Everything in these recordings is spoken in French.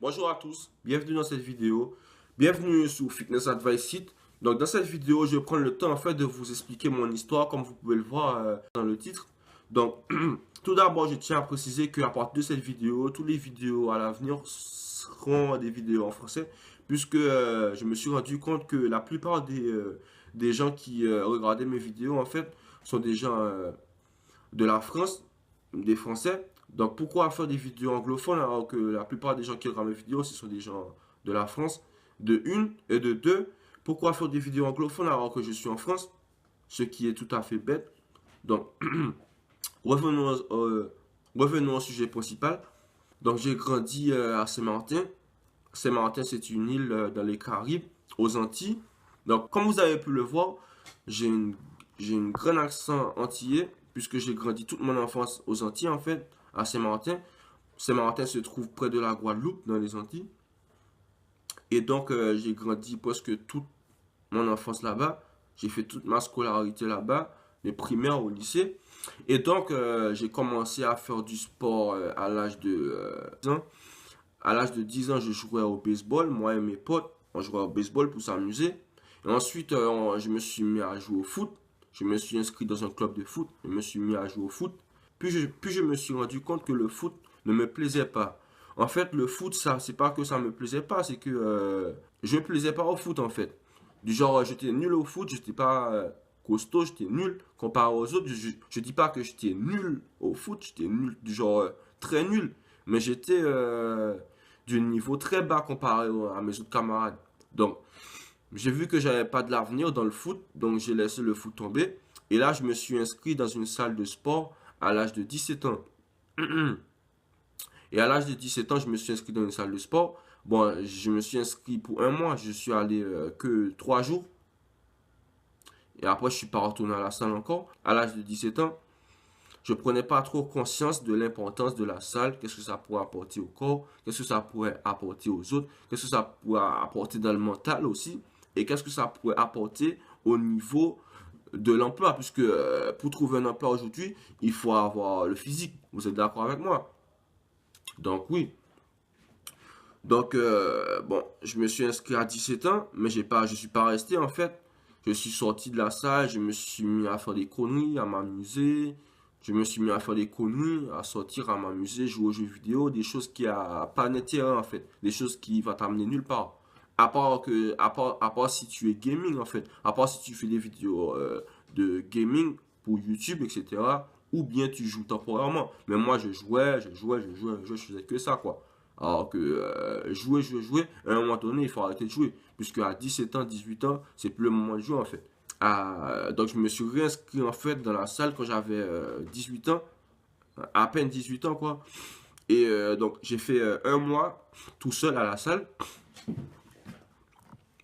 Bonjour à tous, bienvenue dans cette vidéo. Bienvenue sur Fitness Advice Site. Donc dans cette vidéo, je vais prendre le temps en fait de vous expliquer mon histoire comme vous pouvez le voir dans le titre. Donc tout d'abord, je tiens à préciser qu'à partir de cette vidéo, toutes les vidéos à l'avenir seront des vidéos en français puisque je me suis rendu compte que la plupart des gens qui regardaient mes vidéos en fait sont des gens de la France, des Français. Donc pourquoi faire des vidéos anglophones alors que la plupart des gens qui regardent mes vidéos, ce sont des gens de la France, de une et de deux. Pourquoi faire des vidéos anglophones alors que je suis en France, ce qui est tout à fait bête. Donc revenons, revenons au sujet principal. Donc j'ai grandi à Saint-Martin. Saint-Martin, c'est une île dans les Caraïbes, aux Antilles. Donc comme vous avez pu le voir, j'ai une, j'ai une grande accent antillais puisque j'ai grandi toute mon enfance aux Antilles en fait, à Saint-Martin. Saint-Martin se trouve près de la Guadeloupe, dans les Antilles. Et donc, j'ai grandi presque toute mon enfance là-bas. J'ai fait toute ma scolarité là-bas, les primaires au lycée. Et donc, j'ai commencé à faire du sport à l'âge de 10 ans. À l'âge de 10 ans, je jouais au baseball. Moi et mes potes, on jouait au baseball pour s'amuser. Et ensuite, je me suis mis à jouer au foot. Je me suis inscrit dans un club de foot. Je me suis mis à jouer au foot. Puis je me suis rendu compte que le foot ne me plaisait pas. En fait, le foot, ça, c'est pas que ça me plaisait pas, c'est que je me plaisais pas au foot en fait. Du genre, j'étais nul au foot, j'étais pas costaud, j'étais nul comparé aux autres. Je dis pas que j'étais nul au foot, j'étais nul, du genre très nul, mais j'étais du niveau très bas comparé à mes autres camarades. Donc, j'ai vu que j'avais pas de l'avenir dans le foot, donc j'ai laissé le foot tomber. Et là, je me suis inscrit dans une salle de sport à l'âge de 17 ans. Et à l'âge de 17 ans, je me suis inscrit dans une salle de sport. Bon, je me suis inscrit pour un mois. Je suis allé que 3 jours. Et après, je suis pas retourné à la salle encore. À l'âge de 17 ans, je prenais pas trop conscience de l'importance de la salle. Qu'est-ce que ça pourrait apporter au corps? Qu'est-ce que ça pourrait apporter aux autres? Qu'est-ce que ça pourrait apporter dans le mental aussi? Et qu'est-ce que ça pourrait apporter au niveau de l'emploi? Puisque pour trouver un emploi aujourd'hui, il faut avoir le physique. Vous êtes d'accord avec moi? Donc oui. Donc, bon, je me suis inscrit à 17 ans, mais je suis pas resté en fait. Je suis sorti de la salle, je me suis mis à faire des conneries, à m'amuser. Je me suis mis à faire des conneries, à sortir, à m'amuser, jouer aux jeux vidéo, des choses qui a pas d'intérêt en fait, des choses qui vont t'amener nulle part. À part si tu es gaming en fait, à part si tu fais des vidéos de gaming pour YouTube, etc. Ou bien tu joues temporairement. Mais moi, je faisais que ça quoi. Alors que jouer, à un moment donné, il faut arrêter de jouer. Puisque à 17 ans, 18 ans, c'est plus le moment de jouer en fait. Donc je me suis réinscrit en fait dans la salle quand j'avais 18 ans, à peine 18 ans quoi. Et donc j'ai fait un mois tout seul à la salle.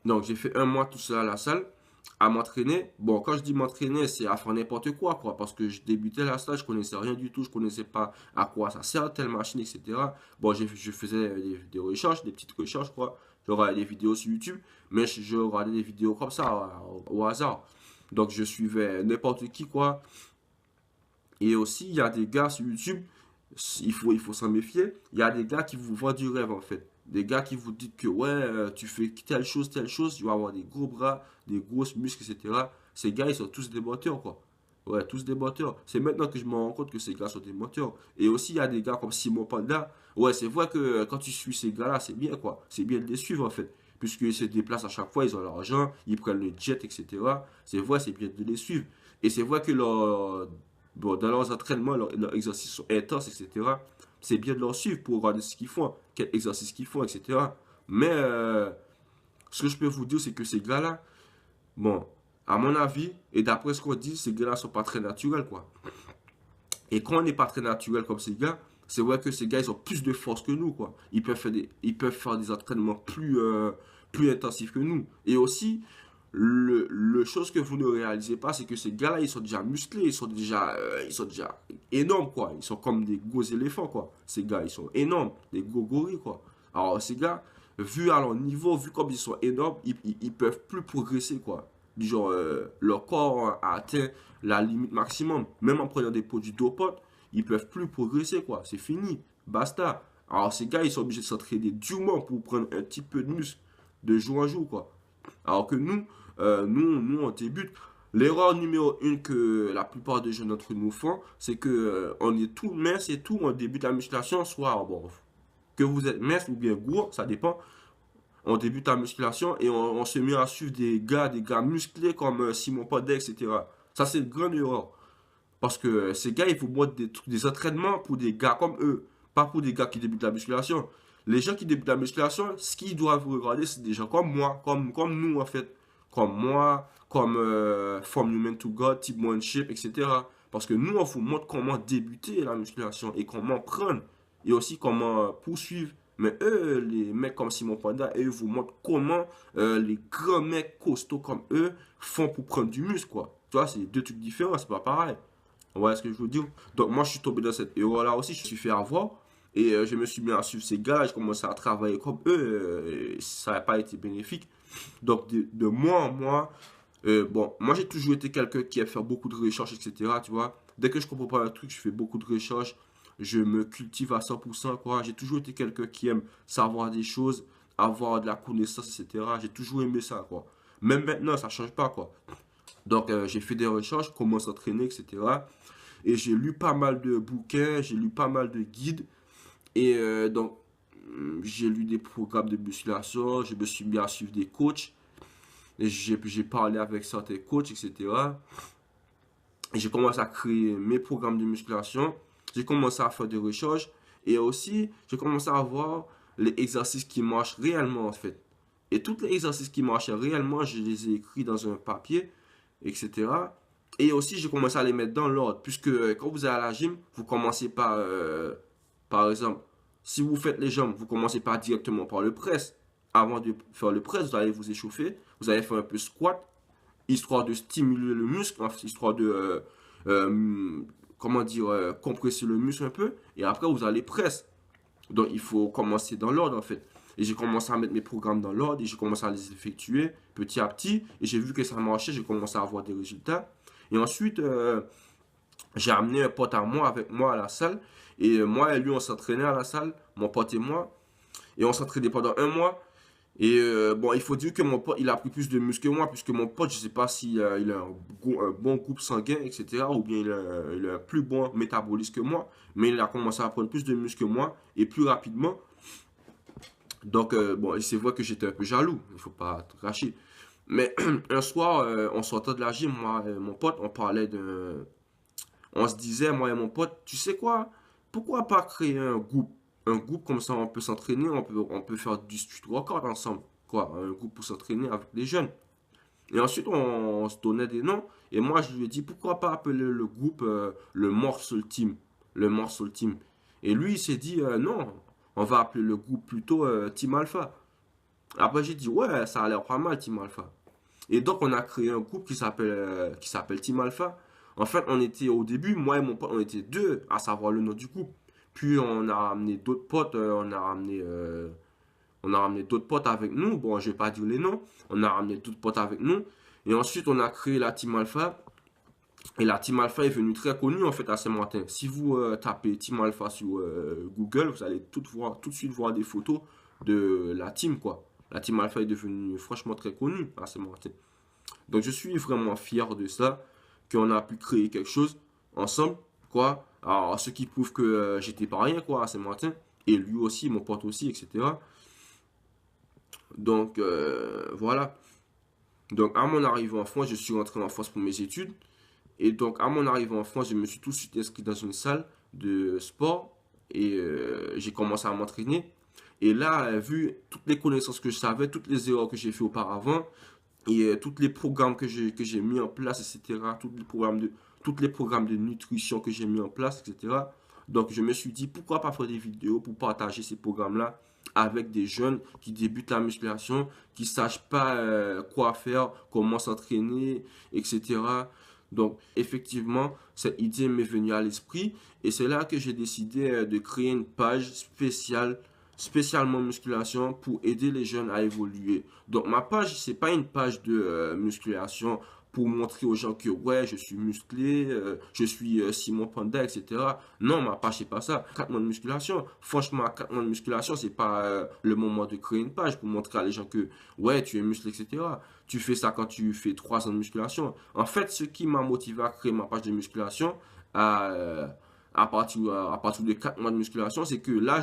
Donc j'ai fait un mois tout seul à la salle à m'entraîner. Bon, quand je dis m'entraîner, c'est à faire n'importe quoi, parce que je débutais la salle, je connaissais rien du tout, je connaissais pas à quoi ça sert, telle machine, etc. Bon, je faisais des recherches, des petites recherches, quoi. Je regardais des vidéos sur YouTube, mais je regardais des vidéos comme ça, au hasard. Donc je suivais n'importe qui, quoi. Et aussi, il y a des gars sur YouTube, il faut s'en méfier. Il y a des gars qui vous vendent du rêve, en fait. Des gars qui vous disent que, ouais, tu fais telle chose, tu vas avoir des gros bras, des grosses muscles, etc. Ces gars, ils sont tous des menteurs, quoi. Ouais, tous des menteurs. C'est maintenant que je me rends compte que ces gars sont des menteurs. Et aussi, il y a des gars comme Simon Panda. Ouais, c'est vrai que quand tu suis ces gars-là, c'est bien, quoi. C'est bien de les suivre, en fait. Puisqu'ils se déplacent à chaque fois, ils ont l'argent, ils prennent le jet, etc. C'est vrai, c'est bien de les suivre. Et c'est vrai que bon, dans leurs entraînements, leurs exercices sont intenses, etc. C'est bien de leur suivre pour regarder ce qu'ils font, quel exercice qu'ils font, etc. Mais ce que je peux vous dire, c'est que ces gars-là, bon, à mon avis, et d'après ce qu'on dit, ces gars-là sont pas très naturels, quoi. Et quand on n'est pas très naturel comme ces gars, c'est vrai que ces gars, ils ont plus de force que nous, quoi. Ils peuvent faire des entraînements plus intensifs que nous. Et aussi, le chose que vous ne réalisez pas, c'est que ces gars-là, ils sont déjà musclés, ils sont déjà énormes, quoi. Ils sont comme des gros éléphants, quoi. Ces gars, ils sont énormes, des gros gorilles, quoi. Alors, ces gars, vu à leur niveau, vu comme ils sont énormes, ils peuvent plus progresser, quoi. Du genre, leur corps a atteint la limite maximum. Même en prenant des produits dopants, ils peuvent plus progresser, quoi. C'est fini. Basta. Alors, ces gars, ils sont obligés de s'entraîner durement pour prendre un petit peu de muscle de jour en jour, quoi. Alors que nous, on débute. L'erreur numéro une que la plupart des jeunes d'entre nous font, c'est que on est tout mince et tout, on débute la musculation, soit bon, que vous êtes mince ou bien gros, ça dépend. On débute la musculation et on se met à suivre des gars musclés comme Simon Podet, etc. Ça, c'est une grande erreur. Parce que ces gars, il faut mettre des entraînements pour des gars comme eux, pas pour des gars qui débutent la musculation. Les gens qui débutent la musculation, ce qu'ils doivent regarder, c'est des gens comme moi, comme nous en fait. Comme moi, comme From Human to God, Type One Shape, etc. Parce que nous, on vous montre comment débuter la musculation et comment prendre et aussi comment poursuivre. Mais eux, les mecs comme Simon Panda, eux, vous montrent comment les grands mecs costauds comme eux font pour prendre du muscle, quoi. Tu vois, c'est deux trucs différents, c'est pas pareil. Vous voyez ce que je veux dire? Donc moi je suis tombé dans cette erreur-là aussi, je me suis fait avoir. Et je me suis mis à suivre ces gars, j'ai commencé à travailler comme eux, et ça n'a pas été bénéfique. Donc de moi en moi, bon, moi j'ai toujours été quelqu'un qui aime faire beaucoup de recherches, etc. Tu vois, dès que je comprends pas un truc, je fais beaucoup de recherches, je me cultive à 100%, quoi. J'ai toujours été quelqu'un qui aime savoir des choses, avoir de la connaissance, etc. J'ai toujours aimé ça, quoi. Même maintenant, ça change pas, quoi. Donc j'ai fait des recherches, comment s'entraîner, etc. Et j'ai lu pas mal de bouquins, j'ai lu pas mal de guides. Et donc, j'ai lu des programmes de musculation, je me suis mis à suivre des coachs. Et j'ai parlé avec certains coachs, etc. Et j'ai commencé à créer mes programmes de musculation. J'ai commencé à faire des recherches. Et aussi, j'ai commencé à voir les exercices qui marchent réellement, en fait. Et tous les exercices qui marchaient réellement, je les ai écrits dans un papier, etc. Et aussi, j'ai commencé à les mettre dans l'ordre. Puisque quand vous allez à la gym, vous commencez par exemple, si vous faites les jambes, vous commencez pas directement par le press. Avant de faire le press, vous allez vous échauffer. Vous allez faire un peu squat, histoire de stimuler le muscle, histoire de, comment dire, compresser le muscle un peu. Et après, vous allez press. Donc, il faut commencer dans l'ordre, en fait. Et j'ai commencé à mettre mes programmes dans l'ordre et j'ai commencé à les effectuer petit à petit. Et j'ai vu que ça marchait, j'ai commencé à avoir des résultats. Et ensuite, j'ai amené un pote à moi avec moi à la salle. Et moi et lui, on s'entraînait à la salle, mon pote et moi. Et on s'entraînait pendant un mois. Et bon, il faut dire que mon pote, il a pris plus de muscles que moi, puisque mon pote, je sais pas si il a un bon groupe sanguin, etc., ou bien il a un plus bon métabolisme que moi, mais il a commencé à prendre plus de muscles que moi, et plus rapidement. Donc, bon, c'est vrai que j'étais un peu jaloux, il faut pas te cracher. Mais un soir, on sortait de la gym, moi et mon pote, on parlait de... On se disait, moi et mon pote, tu sais quoi? Pourquoi pas créer un groupe? Un groupe comme ça, on peut s'entraîner, on peut faire du street workout ensemble. Quoi, un groupe pour s'entraîner avec les jeunes. Et ensuite, on se donnait des noms. Et moi, je lui ai dit, pourquoi pas appeler le groupe le Morsel Team. Le Morsel Team. Et lui, il s'est dit, non, on va appeler le groupe plutôt Team Alpha. Après, j'ai dit, ouais, ça a l'air pas mal, Team Alpha. Et donc, on a créé un groupe qui s'appelle Team Alpha. En fait, on était au début, moi et mon pote, on était deux à savoir le nom du groupe. Puis, on a ramené d'autres potes, on a ramené d'autres potes avec nous. Bon, je vais pas dire les noms. On a ramené d'autres potes avec nous. Et ensuite, on a créé la Team Alpha. Et la Team Alpha est venue très connue en fait à Saint-Martin. Si vous tapez Team Alpha sur Google, vous allez tout de suite voir des photos de la team, quoi. La Team Alpha est devenue franchement très connue à Saint-Martin. Donc je suis vraiment fier de ça, qu'on a pu créer quelque chose ensemble, quoi. Alors, ce qui prouve que j'étais pas rien, quoi, à Saint-Martin. Et lui aussi, mon pote aussi, etc. Donc, voilà. Donc, à mon arrivée en France, je suis rentré en France pour mes études. Et donc, à mon arrivée en France, je me suis tout de suite inscrit dans une salle de sport. Et j'ai commencé à m'entraîner. Et là, vu toutes les connaissances que je savais, toutes les erreurs que j'ai fait auparavant, et tous les programmes que j'ai mis en place, etc., tous les programmes de nutrition que j'ai mis en place, etc. Donc, je me suis dit, pourquoi pas faire des vidéos pour partager ces programmes-là avec des jeunes qui débutent la musculation, qui ne sachent pas quoi faire, comment s'entraîner, etc. Donc, effectivement, cette idée m'est venue à l'esprit et c'est là que j'ai décidé de créer une page spécialement musculation pour aider les jeunes à évoluer. Donc, ma page, c'est pas une page de musculation pour montrer aux gens que ouais, je suis musclé, je suis Simon Panda, etc. Non, ma page, c'est pas ça. 4 mois de musculation. Franchement, à 4 mois de musculation, c'est pas le moment de créer une page pour montrer à les gens que ouais, tu es musclé, etc. Tu fais ça quand tu fais 3 ans de musculation. En fait, ce qui m'a motivé à créer ma page de musculation, à, euh, à partir de 4 mois de musculation, c'est que là,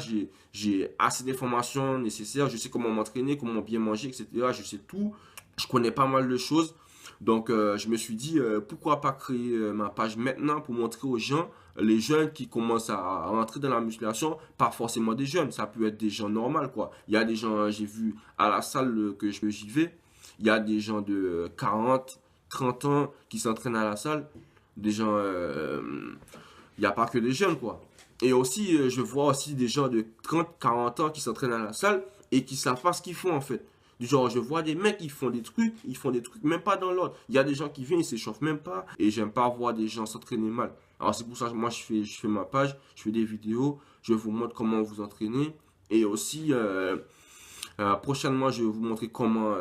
j'ai assez d'informations nécessaires. Je sais comment m'entraîner, comment bien manger, etc. Je sais tout. Je connais pas mal de choses. Donc, je me suis dit, pourquoi pas créer ma page maintenant pour montrer aux gens, les jeunes qui commencent à rentrer dans la musculation, pas forcément des jeunes, ça peut être des gens normaux, quoi. Il y a des gens, j'ai vu à la salle j'y vais, il y a des gens de 40, 30 ans qui s'entraînent à la salle, des gens, il n'y a pas que des jeunes, quoi. Et aussi, je vois aussi des gens de 30, 40 ans qui s'entraînent à la salle et qui savent pas ce qu'ils font, en fait. Du genre, je vois des mecs, ils font des trucs même pas dans l'ordre. Il y a des gens qui viennent, ils s'échauffent même pas. Et j'aime pas voir des gens s'entraîner mal. Alors c'est pour ça que moi, je fais ma page, je fais des vidéos, je vous montre comment vous entraîner. Et aussi, prochainement, je vais vous montrer comment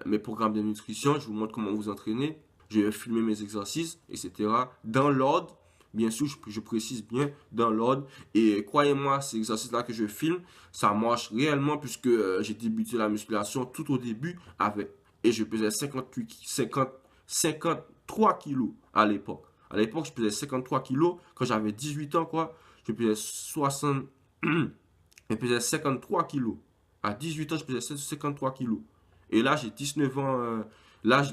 mes programmes de nutrition, je vous montre comment vous entraîner. Je vais filmer mes exercices, etc. Dans l'ordre. Bien sûr, je précise bien dans l'ordre. Et croyez-moi, ces exercices-là que je filme, ça marche réellement puisque j'ai débuté la musculation tout au début avec. Et je pesais 53 kilos à l'époque. À l'époque, je pesais 53 kilos. Quand j'avais 18 ans, quoi, je pesais 60. Je pesais 53 kilos. À 18 ans, je pesais 53 kilos. Et là, j'ai 19 ans. Là, j'ai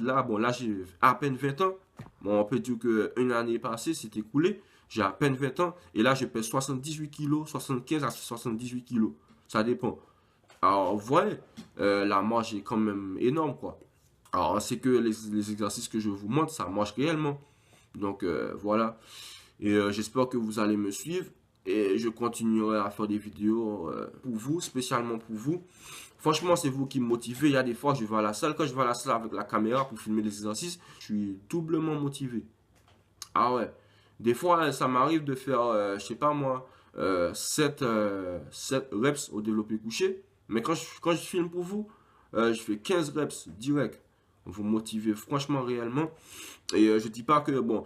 à peine 20 ans. Bon, on peut dire qu'une année passée, s'est écoulée. J'ai à peine 20 ans. Et là, je pèse 78 kilos, 75 à 78 kilos. Ça dépend. Alors, vous voyez, la marge est quand même énorme, quoi. Alors, c'est que les exercices que je vous montre, ça marche réellement. Donc, voilà. Et j'espère que vous allez me suivre. Et je continuerai à faire des vidéos pour vous, spécialement pour vous. Franchement, c'est vous qui me motivez. Il y a des fois, je vais à la salle. Quand je vais à la salle avec la caméra pour filmer les exercices, je suis doublement motivé. Ah ouais. Des fois, ça m'arrive de faire, je sais pas moi, 7 reps au développé couché. Mais quand je filme pour vous, je fais 15 reps direct. Vous motivez franchement réellement. Et je dis pas que, bon,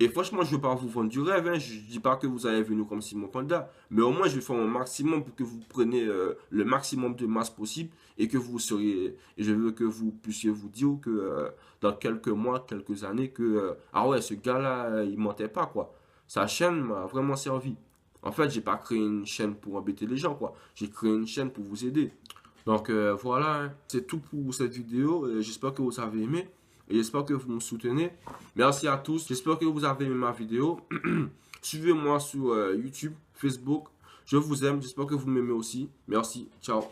et franchement, je veux pas vous vendre du rêve, hein. Je dis pas que vous allez venir comme Simon Panda. Mais au moins, je vais faire mon maximum pour que vous preniez le maximum de masse possible et que vous seriez, et je veux que vous puissiez vous dire que dans quelques mois, quelques années, que, ah ouais, ce gars-là, il mentait pas, quoi. Sa chaîne m'a vraiment servi. En fait, j'ai pas créé une chaîne pour embêter les gens, quoi. J'ai créé une chaîne pour vous aider. Donc voilà, hein. C'est tout pour cette vidéo. J'espère que vous avez aimé et j'espère que vous me soutenez. Merci à tous. J'espère que vous avez aimé ma vidéo. Suivez-moi sur YouTube, Facebook. Je vous aime. J'espère que vous m'aimez aussi. Merci. Ciao.